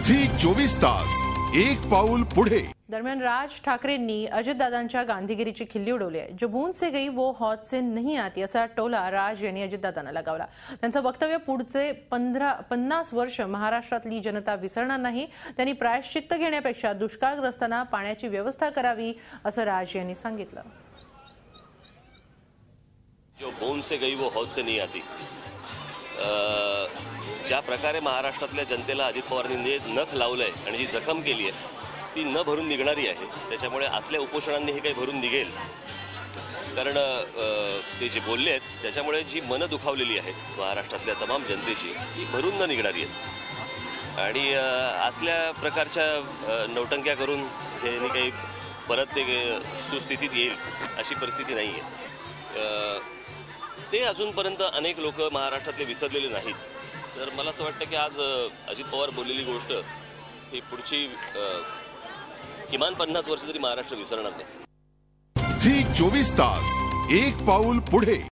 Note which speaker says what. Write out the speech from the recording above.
Speaker 1: Zee 24 तास एक पाऊल पुढे।
Speaker 2: दरम्यान राज ठाकरेंनी अजितदादांच्या गांधीगिरीची खिल्ली उडवली आहे। जो भून से गई वो हौद से नहीं आती असा टोला राज यांनी अजितदादांना लगावला। त्यांचं वक्तव्य पुढचे 50 वर्ष महाराष्ट्रातली जनता विसरणार नाही। त्यांनी प्रायश्चित्त घेण्यापेक्षा दुष्काळग्रस्तांना पाण्याची व्यवस्था करावी असं राज यांनी सांगितलं।
Speaker 3: जो भून से गई वो हौद से नहीं आती, ज्या प्रकारे महाराष्ट्रातल्या जनतेला अजित पवारांनी नख लावलंय आणि जी जखम केली आहे ती न भरून निघणारी आहे। त्याच्यामुळे असल्या उपोषणांनी हे काही भरून निघेल, कारण ते जे बोलले आहेत त्याच्यामुळे जी मन दुखावलेली आहेत महाराष्ट्रातल्या तमाम जनतेची ती भरून न निघणारी आहेत। आणि असल्या प्रकारच्या नौटंक्या करून हे काही परत ते सुस्थितीत येईल अशी परिस्थिती नाही आहे। ते अजूनपर्यंत अनेक लोक महाराष्ट्रातले विसरलेले नाहीत। तर मला असं वाटतं की आज अजित पवार बोललेली गोष्ट ही पुढची किमान 50 वर्ष तरी महाराष्ट्र विसरणार नाही।
Speaker 1: झी 24 तास एक पाऊल पुढे।